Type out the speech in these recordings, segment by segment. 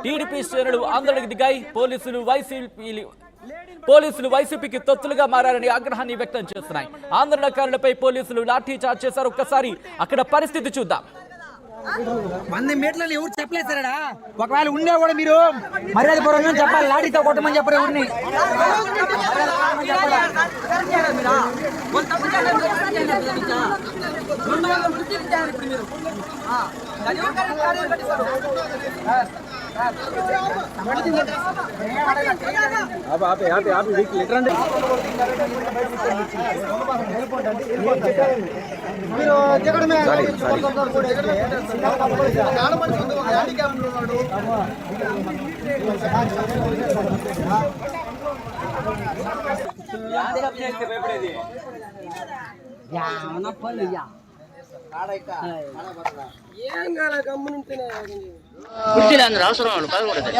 TDP శ్రేణులు ఆందోళనకు దిగాయి. పోలీసులు వైసీపీకి తొత్తులుగా మారారని ఆగ్రహాన్ని వ్యక్తం చేస్తున్నాయి. ఆందోళనకారులపై పోలీసులు లాఠీ చార్జ్ చేశారు. ఒక్కసారి అక్కడ పరిస్థితి చూద్దాం. 100 మీటర్లు ఎవరు చెప్పలేదు సరేడా. ఒకవేళ ఉండే కూడా మీరు మర్యాదపూర్వకంగా చెప్పాలి. లాఠీతో కొట్టమని చెప్పరు ఎవరిని. మీరు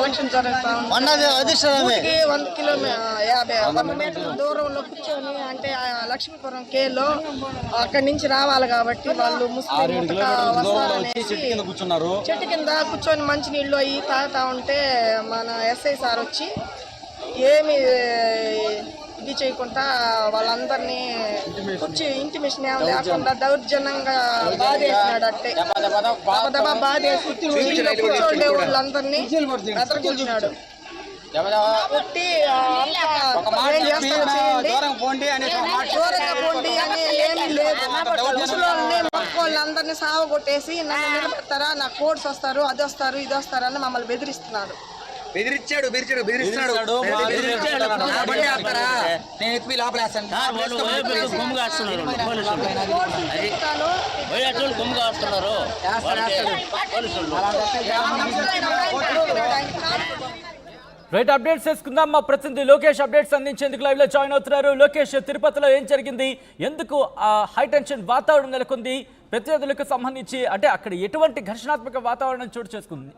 ఎలక్షన్ జరుగుతా 100 మీటర్ల దూరంలో కూర్చొని అంటే లక్ష్మీపురం కేలో అక్కడి నుంచి రావాలి కాబట్టి వాళ్ళు ముస్లిం వస్తారనేసి చెట్టు కింద కూర్చొని మంచినీళ్ళు అవి తాగుతా ఉంటే మన ఎస్ఐ సార్ వచ్చి ఏమి ఇది చేయకుండా వాళ్ళందరినీ ఇంటిమేషన్ ఏం లేకుండా దౌర్జన్యంగా బాధేసినాడు. అంటే బాధేసి కూర్చోండే వాళ్ళందరినీ బెదరగొచ్చినాడు. కొట్టి దూరంగా పోండి అని ఏమీ లేదు. ముసలోళ్ళని మొక్కోళ్ళందరినీ సాగు కొట్టేసి నన్ను నిలబెడతారా, నా కోడ్స్ వస్తారు, అది వస్తారు, ఇది వస్తారు అని మమ్మల్ని బెదిరిస్తున్నాడు. బెదిరిస్తున్నాడు. రైట్, అప్డేట్స్ చేసుకుందాం. మా ప్రతినిధి లోకేష్ అప్డేట్స్ అందించేందుకు లైవ్ లో జాయిన్ అవుతున్నారు. లోకేష్, తిరుపతిలో ఏం జరిగింది, ఎందుకు హై టెన్షన్ వాతావరణం నెలకొంది, ప్రత్యర్థులకు సంబంధించి అంటే అక్కడ ఎటువంటి ఘర్షణాత్మక వాతావరణం చోటు చేసుకుంది?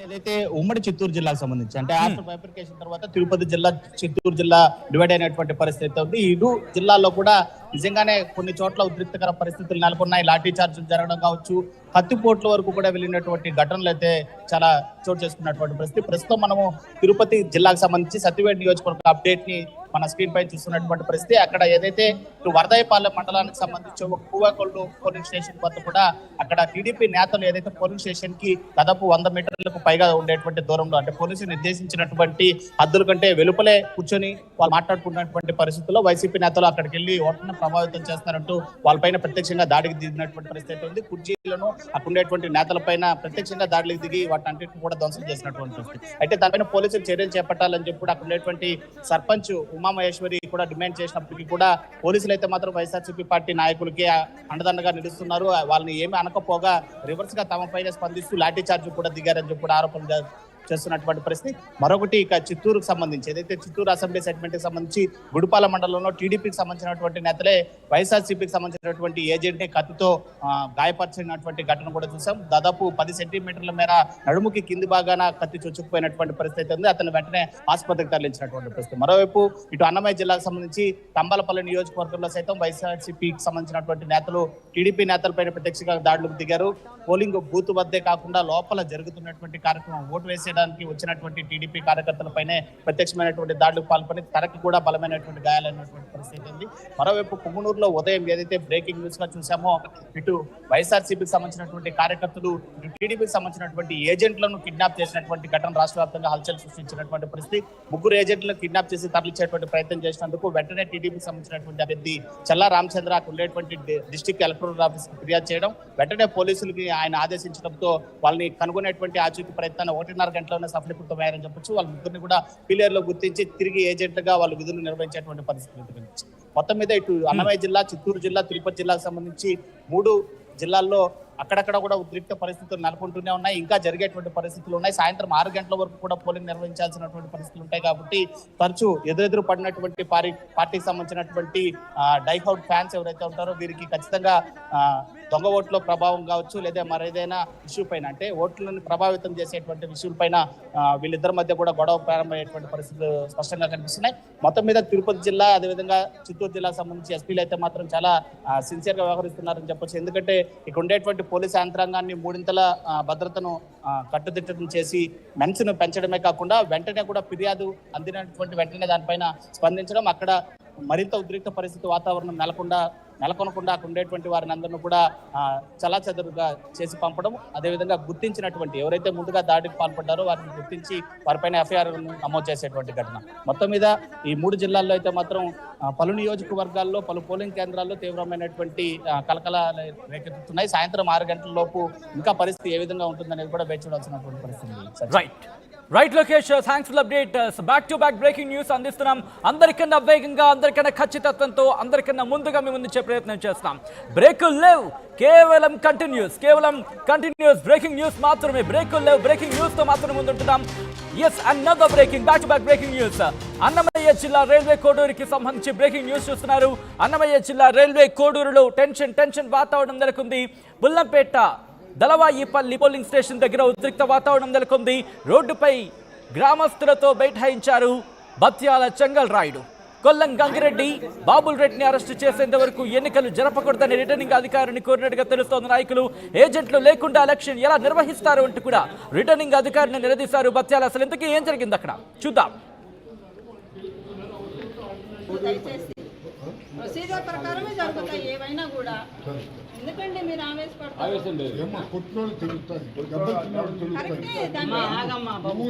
ఏదైతే ఉమ్మడి చిత్తూరు జిల్లాకు సంబంధించి అంటే ఆఫ్టర్ బైఫర్కేషన్ తర్వాత తిరుపతి జిల్లా, చిత్తూరు జిల్లా డివైడ్ అయినటువంటి పరిస్థితి ఉంది. ఈ ఇరు జిల్లాల్లో కూడా నిజంగానే కొన్ని చోట్ల ఉద్రిక్తకర పరిస్థితులు నెలకొన్నాయి. లాఠీ చార్జీలు జరగడం కావచ్చు, కత్తిపోట్ల వరకు కూడా వెళ్ళినటువంటి ఘటనలు అయితే చాలా చోటు చేసుకున్నటువంటి పరిస్థితి. ప్రస్తుతం మనము తిరుపతి జిల్లాకు సంబంధించి సత్యవేడ్ నియోజకవర్గ అప్డేట్ ని మన స్క్రీన్ పై చూస్తున్నటువంటి పరిస్థితి. అక్కడ ఏదైతే వరదాయపాలెం మండలానికి సంబంధించి ఒక కూవాకొల్లు పోలింగ్ స్టేషన్ వద్ద కూడా అక్కడ టీడీపీ నేతలు ఏదైతే పోలింగ్ స్టేషన్ కి దాదాపు 100 మీటర్లకు పైగా ఉండేటువంటి దూరంలో అంటే పోలీసులు నిర్దేశించినటువంటి హద్దుల కంటే వెలుపలే కూర్చొని వాళ్ళు మాట్లాడుకున్నటువంటి పరిస్థితుల్లో వైసీపీ నేతలు అక్కడికి వెళ్లి ఓట్లను ప్రభావితం చేస్తారంటూ వాళ్ళపైన ప్రత్యక్షంగా దాడికి దిగినటువంటి పరిస్థితి ఉంది. కుర్చీలను అక్కడ ఉండేటువంటి నేతలపైన ప్రత్యక్షంగా దాడికి దిగి వాటిని కూడా ధ్వంసం చేసినటువంటి పరిస్థితి. అయితే దానిపైన పోలీసులు చర్యలు చేపట్టాలని చెప్పి అక్కడ ఉండేటువంటి సర్పంచ్ ఉమామహేశ్వరి కూడా డిమాండ్ చేసినప్పటికీ కూడా పోలీసులు అయితే మాత్రం వైఎస్ఆర్సీపీ పార్టీ నాయకులకి అండదండగా నిలుస్తున్నారు. వాళ్ళని ఏమీ అనకపోగా రివర్స్ గా తమ పైన స్పందిస్తూ లాఠీ చార్జ్ కూడా దిగారని చెప్పి కూడా ఆరోపణలు చేస్తున్నటువంటి పరిస్థితి. మరొకటి ఇక చిత్తూరుకు సంబంధించి ఏదైతే చిత్తూరు అసెంబ్లీ సెగ్మెంట్ కి సంబంధించి గుడిపాల మండలంలో టీడీపీకి సంబంధించినటువంటి నేతలే వైఎస్ఆర్సీపీకి సంబంధించినటువంటి ఏజెంట్ ని కత్తితో గాయపరిచినటువంటి ఘటన కూడా చూసాం. దాదాపు 10 సెంటీమీటర్ల మేర నడుముకి కింది భాగాన కత్తి చొచ్చుకుపోయినటువంటి పరిస్థితి ఉంది. అతను వెంటనే ఆసుపత్రికి తరలించినటువంటి పరిస్థితి. మరోవైపు ఇటు అన్నమయ్య జిల్లాకు సంబంధించి తంబాలపల్లి నియోజకవర్గంలో సైతం వైఎస్ఆర్సీపీకి సంబంధించినటువంటి నేతలు టీడీపీ నేతలపైన ప్రత్యక్షంగా దాడులకు దిగారు. పోలింగ్ బూత్ వద్దే కాకుండా లోపల జరుగుతున్నటువంటి కార్యక్రమం ఓటు వేసేయడానికి వచ్చినటువంటి టీడీపీ కార్యకర్తలపైనే ప్రత్యక్షమైనటువంటి దాడులకు పాల్పడి తనకి కూడా బలమైనటువంటి గాయాలైనటువంటి పరిస్థితి ఉంది. మరోవైపు పుంగనూరులో ఉదయం ఏదైతే బ్రేకింగ్ న్యూస్ గా చూసామో ఇటు వైఎస్ఆర్సీపీకి సంబంధించినటువంటి కార్యకర్తలు ఇటు టీడీపీకి సంబంధించినటువంటి ఏజెంట్లను కిడ్నాప్ చేసినటువంటి ఘటన రాష్ట్ర వ్యాప్తంగా హల్చల్ సృష్టించినటువంటి పరిస్థితి. 3 ఏజెంట్లను కిడ్నాప్ చేసి తరలించేటువంటి ప్రయత్నం చేసినందుకు వెంటనే టీడీపీకి సంబంధించినటువంటి అభ్యర్థి చల్లా రామచంద్ర ఉండేటువంటి డిస్ట్రిక్ట్ ఎలక్టోరల్ ఆఫీస్ కి ఫిర్యాదు చేయడం, వెంటనే పోలీసులకి ఆయన ఆదేశించడంతో వాళ్ళని కనుగొనేటువంటి ఆచూకీ ప్రయత్నాన్ని 1.5 గంటలోనే సఫలీకృతమయ్యారని చెప్పొచ్చు. వాళ్ళ ముగ్గురిని కూడా పిలియర్ లో గుర్తించి తిరిగి ఏజెంట్లుగా వాళ్ళు విధులు నిర్వహించేటువంటి పరిస్థితి. మొత్తం మీద ఇటు అన్నమయ్య జిల్లా, చిత్తూరు జిల్లా, తిరుపతి జిల్లాకు సంబంధించి 3 జిల్లాల్లో అక్కడక్కడ కూడా ఉద్రిక్త పరిస్థితులు నెలకొంటూనే ఉన్నాయి. ఇంకా జరిగేటువంటి పరిస్థితులు ఉన్నాయి. సాయంత్రం 6 గంటల వరకు కూడా పోలింగ్ నిర్వహించాల్సినటువంటి పరిస్థితులు ఉంటాయి. కాబట్టి తరచూ ఎదురెదురు పడినటువంటి పార్టీకి సంబంధించినటువంటి డైహౌట్ ఫ్యాన్స్ ఎవరైతే ఉంటారో వీరికి ఖచ్చితంగా దొంగ ఓట్ల ప్రభావం కావచ్చు, లేదా మరేదైనా ఇష్యూ పైన అంటే ఓట్లను ప్రభావితం చేసేటువంటి విషయం పైన వీళ్ళిద్దరి మధ్య కూడా గొడవ ప్రారంభమయ్యేటువంటి పరిస్థితులు స్పష్టంగా కనిపిస్తున్నాయి. మొత్తం మీద తిరుపతి జిల్లా అదేవిధంగా చిత్తూరు జిల్లాకు సంబంధించి ఎస్పీలు అయితే మాత్రం చాలా సిన్సియర్ గా వ్యవహరిస్తున్నారని చెప్పొచ్చు. ఎందుకంటే ఇక్కడ ఉండేటువంటి పోలీసు యంత్రాంగాన్ని మూడింతల భద్రతను కట్టుదిట్టం చేసి మెన్స్ను పెంచడమే కాకుండా వెంటనే కూడా ఫిర్యాదు అందినటువంటి వెంటనే దానిపైన స్పందించడం, అక్కడ మరింత ఉద్రిక్త పరిస్థితి వాతావరణం నెలకొనకుండా అక్కడ ఉండేటువంటి వారిని అందరినీ కూడా చలాచెదరుగా చేసి పంపడం, అదేవిధంగా గుర్తించినటువంటి ఎవరైతే ముందుగా దాడికి పాల్పడ్డారో వారిని గుర్తించి వారిపైన ఎఫ్ఐఆర్ నమోదు చేసేటువంటి ఘటన. మొత్తం మీద ఈ 3 జిల్లాల్లో అయితే మాత్రం పలు నియోజకవర్గాల్లో పలు పోలింగ్ కేంద్రాల్లో తీవ్రమైనటువంటి కలకలాలు రేకెత్తుతున్నాయి. సాయంత్రం 6 గంటల లోపు ఇంకా పరిస్థితి ఏ విధంగా ఉంటుందనేది కూడా వేచి చూడాల్సినటువంటి పరిస్థితి. Right Lokesh, thanks for update. Back to back breaking news అందిస్తున్నాం. అందరికన్నా వేగంగా, అందరికన్నా ఖచ్చితత్వంతో, అందరికన్నా ముందుగా మేము ముందుంచే ప్రయత్నం చేస్తాం. బ్రేకులు లేవు, కేవలం కంటిన్యూస్ బ్రేకింగ్ న్యూస్ మాత్రమే. బ్రేకులు లేవు, బ్రేకింగ్ న్యూస్ తో మాత్రం ముందుంటున్నాం. Yes, another breaking, back to back breaking news. Annamayya జిల్లా రైల్వే కోడూరుకి సంబంధించి బ్రేకింగ్ న్యూస్ చూస్తున్నారు. అన్నమయ్య జిల్లా రైల్వే కోడూరులో టెన్షన్ వాతావరణం నెలకొంది. బుల్లంపేట దళవాయిపల్లి పోలింగ్ స్టేషన్ దగ్గర ఉద్రిక్త వాతావరణం నెలకొంది. రోడ్డుపై గ్రామస్తులతో బైఠాయించారు బత్యాల చెంగల్ రాయుడు. కొల్లం గంగిరెడ్డి, బాబుల్ రెడ్డిని అరెస్టు చేసేంత వరకు ఎన్నికలు జరపకూడదని రిటర్నింగ్ అధికారిని కోరినట్టుగా తెలుస్తోంది. నాయకులు, ఏజెంట్లు లేకుండా ఎలక్షన్ ఎలా నిర్వహిస్తారు అంటూ కూడా రిటర్నింగ్ అధికారిని నిలదీశారు బత్యాల. అసలు ఇంతకీ ఏం జరిగింది అక్కడ చూద్దాం. ప్రొసీజర్ ప్రకారమే జరుగుతాయి ఏవైనా కూడా. ఎందుకంటే మీరు ఆవేశపడతారు.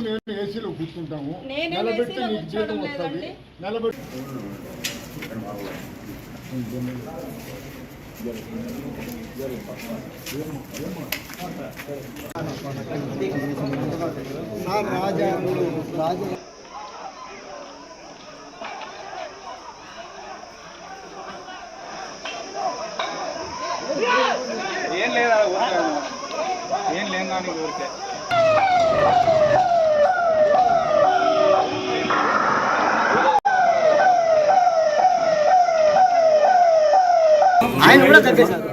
నేను ఏసీలో కూర్చుంటాము. ఏం లేం కానీ ఊరికే ఆయన కూడా తగ్గేశారు.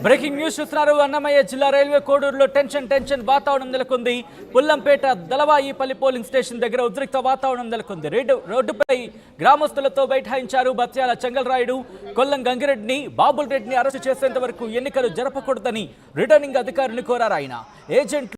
బ్రేకింగ్ న్యూస్ చూస్తున్నారు. అన్నమయ్య జిల్లా రైల్వే కోడూరులో టెన్షన్ వాతావరణం నెలకొంది. పుల్లంపేట దళవాయిపల్లి పోలింగ్ స్టేషన్ దగ్గర ఉద్రిక్త వాతావరణం నెలకొంది. రోడ్డుపై గ్రామస్తులతో బైఠాయించారు బత్యాల చెంగల్ రాయుడు. కొల్లం గంగిరెడ్డిని, బాబుల్ రెడ్డిని అరెస్టు చేసేంత వరకు ఎన్నికలు జరపకూడదని రిటర్నింగ్ అధికారులు కోరారు. ఆయన ఏజెంట్లు